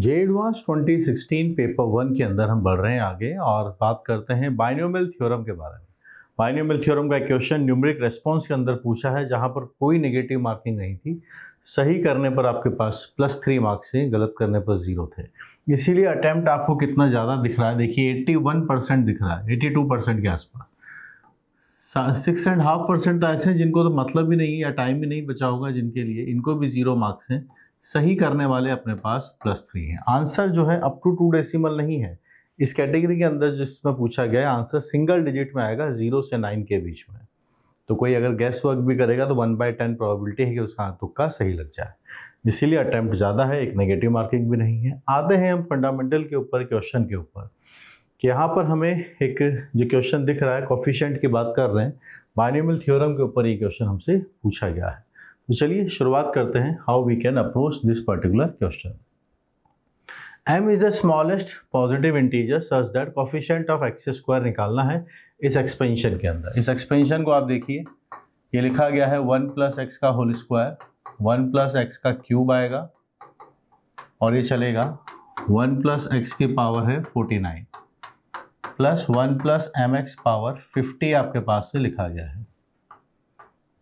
जे advance 2016 paper 1 के अंदर हम बढ़ रहे हैं आगे और बात करते हैं बाइनोमियल थ्योरम के बारे में। बाइनोमियल थ्योरम का क्वेश्चन न्यूमेरिक रेस्पॉन्स के अंदर पूछा है, जहां पर कोई नेगेटिव मार्किंग नहीं थी। सही करने पर आपके पास +3 मार्क्स थे, गलत करने पर 0 थे। इसीलिए अटेम्प्ट आपको कितना ज़्यादा दिख रहा है, देखिए 81% दिख रहा है, 82% के आसपास। 6.5% तो ऐसे हैं जिनको तो मतलब ही नहीं है या टाइम ही नहीं बचा होगा, जिनके लिए इनको भी 0 मार्क्स हैं। सही करने वाले अपने पास +3 है। आंसर जो है अप टू 2 डेसिमल नहीं है। इस कैटेगरी के अंदर जिसमें पूछा गया है आंसर सिंगल डिजिट में आएगा, 0 से 9 के बीच में। तो कोई अगर गैस वर्क भी करेगा तो 1/10 प्रोबेबिलिटी है कि उसका तुक्का सही लग जाए। इसीलिए अटेम्प्ट ज़्यादा है, एक नेगेटिव मार्किंग भी नहीं है। आते हैं हम फंडामेंटल के ऊपर, क्वेश्चन के ऊपर कि यहाँ पर हमें एक जो क्वेश्चन दिख रहा है कोफिशिएंट की बात कर रहे हैं, बाइनोमियल थ्योरम के ऊपर ये क्वेश्चन हमसे पूछा गया है। तो चलिए शुरुआत करते हैं, how we can approach this particular question. m is the smallest positive integer such that coefficient of x square निकालना है इस एक्सपेंशन के अंदर। इस एक्सपेंशन को आप देखिए, ये लिखा गया है 1 + x का होल स्क्वायर, 1 + x का क्यूब आएगा और ये चलेगा 1 + x की पावर है 49 प्लस 1 + mx पावर 50 आपके पास से लिखा गया है।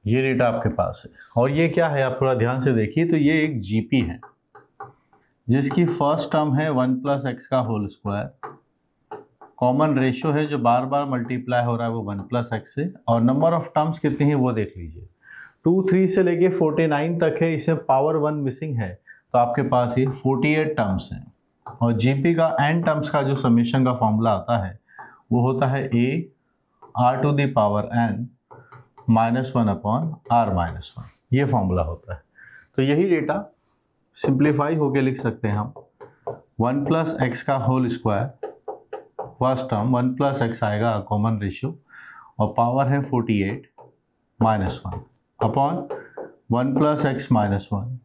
ये डेटा आपके पास है और ये क्या है आप थोड़ा ध्यान से देखिए, तो ये एक जीपी है जिसकी फर्स्ट टर्म है 1 + x का होल स्क्वायर। कॉमन रेशियो है जो बार बार मल्टीप्लाई हो रहा है वो 1 + x से, और नंबर ऑफ टर्म्स कितनी है वो देख लीजिए, 2, 3 से लेके 49 तक है। इसमें पावर 1 मिसिंग है तो आपके पास ये 48 टर्म्स हैं। और जीपी का n टर्म्स का जो समेशन का फॉर्मूला आता है वो होता है a r⁴n -1/r-1, ये फॉर्मूला होता है। तो यही डेटा सिंप्लीफाई होके लिख सकते हैं हम, 1 + x का whole square, first term 1 + x आएगा कॉमन रेशियो और पावर है 48 -1 upon 1 + x -1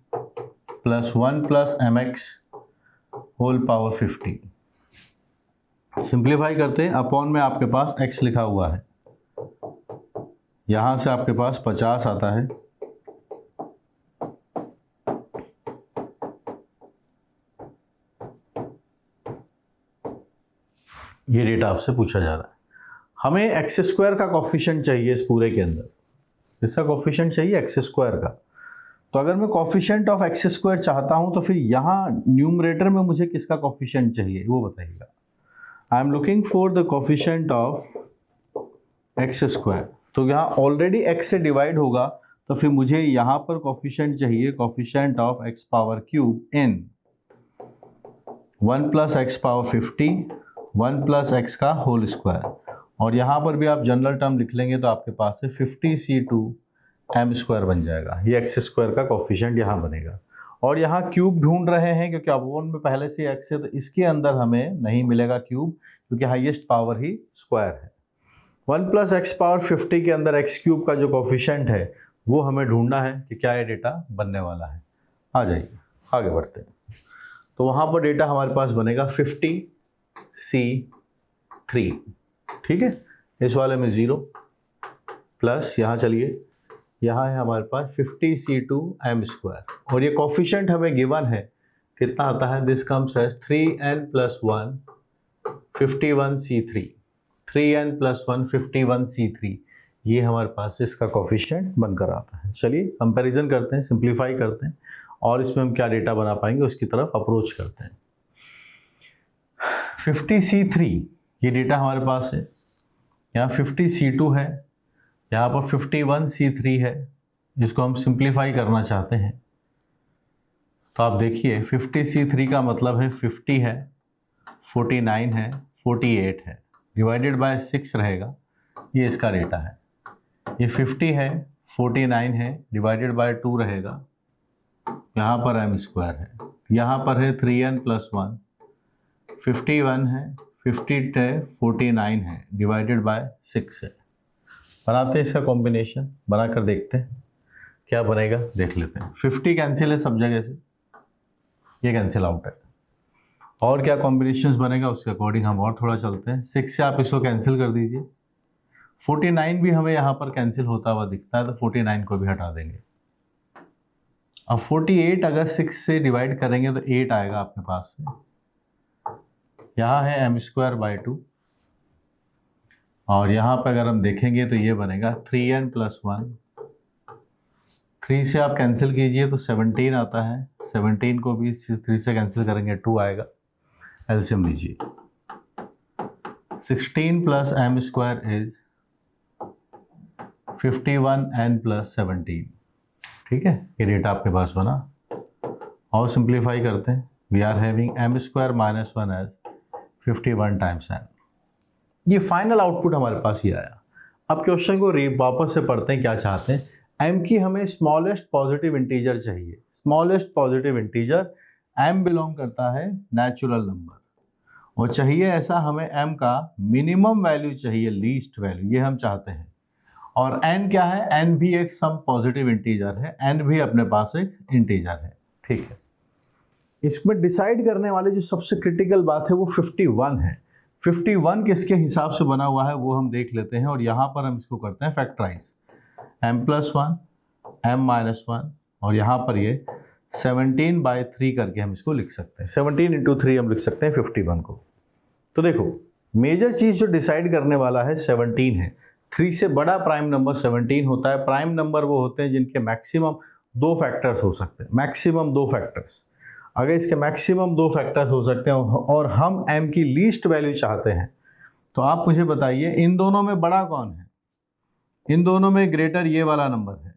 plus 1 + mx whole power 50। Simplify करते हैं, अपॉन में आपके पास x लिखा हुआ है, यहाँ से आपके पास 50 आता है, ये डेटा आपसे पूछा जा रहा है। हमें एक्स स्क्वायर का कोफिशिएंट चाहिए इस पूरे के अंदर, इसका कोफिशिएंट चाहिए एक्स स्क्वायर का। तो अगर मैं कोफिशिएंट ऑफ एक्स स्क्वायर चाहता हूं तो फिर यहाँ न्यूमरेटर में मुझे किसका कोफिशिएंट चाहिए वो बताइएगा। I am looking for the coefficient of x square. तो यहाँ ऑलरेडी x से डिवाइड होगा तो फिर मुझे यहाँ पर कोफिशिएंट चाहिए, coefficient of x power cube n 1 + x power 50, 1 + x का होल स्क्वायर, और यहाँ पर भी आप जनरल टर्म लिख लेंगे तो आपके पास है 50c2 m² बन जाएगा। ये एक्स स्क्वायर का कोफिशिएंट यहाँ बनेगा। और यहाँ क्यूब ढूंढ रहे हैं क्योंकि अपॉन में पहले से x है, तो इसके अंदर हमें नहीं मिलेगा क्यूब क्योंकि हाईएस्ट पावर ही स्क्वायर है। 1 + x पावर 50 के अंदर x³ का जो कोफिशिएंट है वो हमें ढूंढना है कि क्या ये डेटा बनने वाला है। आ जाइए आगे बढ़ते हैं। तो वहाँ पर डेटा हमारे पास बनेगा 50c3, ठीक है। इस वाले में 0 प्लस यहाँ चलिए, यहाँ है हमारे पास 50c2 m², और ये कोफिशिएंट हमें गिवन है कितना आता है, this comes as 3n + 1 51c3, 3n + 1 51c3, ये हमारे पास इसका कोफिशिएंट बनकर आता है। चलिए कंपैरिजन करते हैं, सिंप्लीफाई करते हैं और इसमें हम क्या डेटा बना पाएंगे उसकी तरफ अप्रोच करते हैं। 50c3 ये डेटा हमारे पास है, यहाँ 50c2 है, यहाँ पर 51c3 है, जिसको हम सिंप्लीफाई करना चाहते हैं। तो आप देखिए 50c3 का मतलब है 50 है, 49 है, 48 है, डिवाइडेड बाय 6 रहेगा, ये इसका डेटा है। ये 50 है, 49 है, डिवाइडेड बाय 2 रहेगा, यहाँ पर m² है, यहाँ पर है 3n + 1, 51 है, 50 है, 49 है, डिवाइडेड बाय 6 है। बनाते हैं इसका कॉम्बिनेशन, बनाकर देखते हैं क्या बनेगा, देख लेते हैं। 50 कैंसिल है सब जगह से, ये कैंसिल आउट है, और क्या कॉम्बिनेशंस बनेगा उसके अकॉर्डिंग हम और थोड़ा चलते हैं। 6 से आप इसको कैंसिल कर दीजिए, 49 भी हमें यहाँ पर कैंसिल होता हुआ दिखता है तो 49 को भी हटा देंगे। अब 48 अगर 6 से डिवाइड करेंगे तो 8 आएगा अपने पास से। यहाँ है m²/2 और यहाँ पे अगर हम देखेंगे तो ये बनेगा 3n + 1। 3 से आप कैंसिल कीजिए तो 17 आता है, 17 को भी 3 से कैंसिल करेंगे 2 आएगा। एलसीएम लीजिए, 16 + m² इज 51n + 17। ठीक है, ये डेटा आपके पास बना। और सिंप्लीफाई करते हैं, we are having m² - 1 as 51 times n। ये फाइनल आउटपुट हमारे पास ये आया। अब क्वेश्चन को वापस से पढ़ते हैं, क्या चाहते हैं। m की हमें स्मॉलेस्ट पॉजिटिव इंटीजर चाहिए। Smallest positive integer m belong करता है नेचुरल नंबर, और चाहिए ऐसा हमें m का मिनिमम वैल्यू चाहिए, लीस्ट वैल्यू, ये हम चाहते हैं। और n क्या है, n भी एक सम पॉजिटिव इंटीजर है, n भी अपने पास एक इंटीजर है। ठीक है, इसमें डिसाइड करने वाले जो सबसे क्रिटिकल बात है वो 51 है। 51 किसके हिसाब से बना हुआ है वो हम देख लेते हैं, और यहाँ पर हम इसको करते हैं फैक्टराइज। m+1 m-1, और यहाँ पर ये 17/3 करके हम इसको लिख सकते हैं। 17 × 3 हम लिख सकते हैं 51 को। तो देखो, मेजर चीज़ जो डिसाइड करने वाला है 17 है। 3 से बड़ा प्राइम नंबर 17 होता है। प्राइम नंबर वो होते हैं जिनके मैक्सिमम 2 फैक्टर्स हो सकते हैं, मैक्सिमम 2 फैक्टर्स। अगर इसके मैक्सिमम 2 फैक्टर्स हो सकते हैं और हम m की लीस्ट वैल्यू चाहते हैं, तो आप मुझे बताइए इन दोनों में बड़ा कौन है। इन दोनों में ग्रेटर ये वाला नंबर है,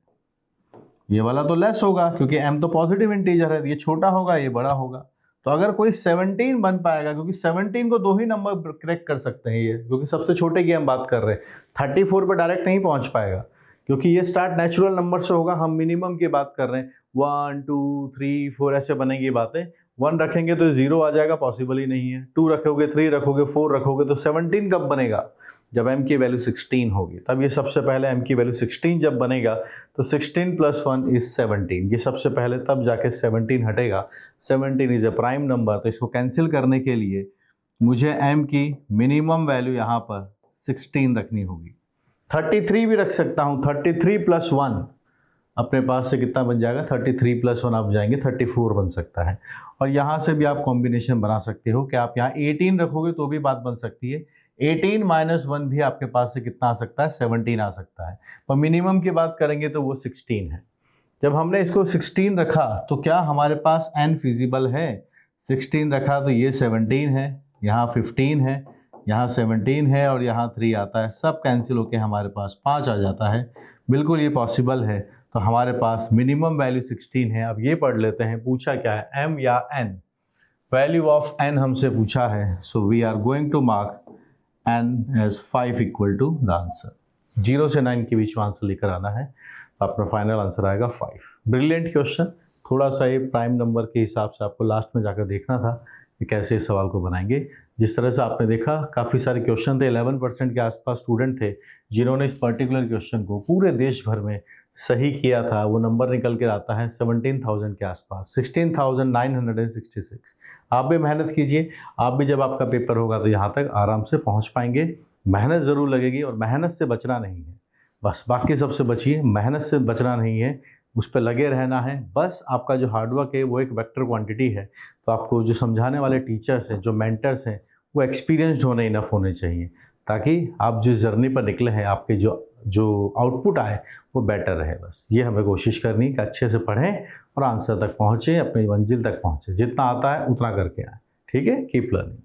ये वाला तो लेस होगा क्योंकि m तो पॉजिटिव इंटीजर है, ये छोटा होगा, ये बड़ा होगा। तो अगर कोई 17 बन पाएगा, क्योंकि 17 को 2 ही नंबर क्रैक कर सकते हैं ये, क्योंकि सबसे छोटे की हम बात कर रहे हैं। 34 पे डायरेक्ट नहीं पहुंच पाएगा क्योंकि ये स्टार्ट नेचुरल नंबर से होगा, हम मिनिमम की बात कर रहे हैं। 1 2 3 4 ऐसे बनेंगी बातें। 1 रखेंगे तो 0 आ जाएगा, पॉसिबल ही नहीं है। 2 रखोगे, 3 रखोगे, 4 रखोगे, तो 17 कब बनेगा, जब m की वैल्यू 16 होगी। तब ये सबसे पहले m की वैल्यू 16 जब बनेगा तो 16 + 1 इज 17। ये सबसे पहले तब जाके 17 हटेगा। 17 इज ए प्राइम नंबर, तो इसको कैंसिल करने के लिए मुझे m की मिनिमम वैल्यू यहाँ पर 16 रखनी होगी। 33 भी रख सकता हूँ। 33 + 1 अपने पास से कितना बन जाएगा, 33 + 1 आप जाएंगे 34 बन सकता है। और यहाँ से भी आप कॉम्बिनेशन बना सकते हो कि आप यहाँ 18 रखोगे तो भी बात बन सकती है। 18 - 1 भी आपके पास से कितना आ सकता है, 17 आ सकता है। पर मिनिमम की बात करेंगे तो वो 16 है। जब हमने इसको 16 रखा तो क्या हमारे पास n फिजिबल है। 16 रखा तो ये 17 है, यहाँ 15 है, यहाँ 17 है, और यहाँ 3 आता है। सब कैंसिल होके हमारे पास 5 आ जाता है। बिल्कुल ये पॉसिबल है। तो हमारे पास मिनिमम वैल्यू 16 है। अब ये पढ़ लेते हैं, पूछा क्या है, m या n। वैल्यू ऑफ n हमसे पूछा है, so we are going to mark n as 5 equal to the answer. 0 से 9 के बीच में आंसर लेकर आना है, तो अपना फाइनल आंसर आएगा 5। Brilliant question. थोड़ा सा ये प्राइम नंबर के हिसाब से आपको लास्ट में जाकर देखना था कि कैसे इस सवाल को बनाएंगे। जिस तरह से आपने देखा, काफ़ी सारे क्वेश्चन थे। 11% के आसपास स्टूडेंट थे जिन्होंने इस पर्टिकुलर क्वेश्चन को पूरे देश भर में सही किया था। वो नंबर निकल के आता है 17,000 के आसपास, 16,966। आप भी मेहनत कीजिए। आप भी जब आपका पेपर होगा तो यहाँ तक आराम से पहुँच पाएंगे। मेहनत ज़रूर लगेगी, और मेहनत से बचना नहीं है, बस बाकी सबसे बचिए। मेहनत से बचना नहीं है, उस पर लगे रहना है। बस आपका जो हार्डवर्क है वो एक वेक्टर क्वांटिटी है। तो आपको जो समझाने वाले टीचर्स हैं, जो मेंटर्स हैं, वो एक्सपीरियंस्ड होने इनफ होने चाहिए, ताकि आप जिस जर्नी पर निकले हैं आपके जो आउटपुट आए वो बेटर रहे। बस ये हमें कोशिश करनी कि अच्छे से पढ़ें और आंसर तक पहुँचें, अपनी मंजिल तक पहुँचें। जितना आता है उतना करके आए। ठीक है, कीप लर्निंग।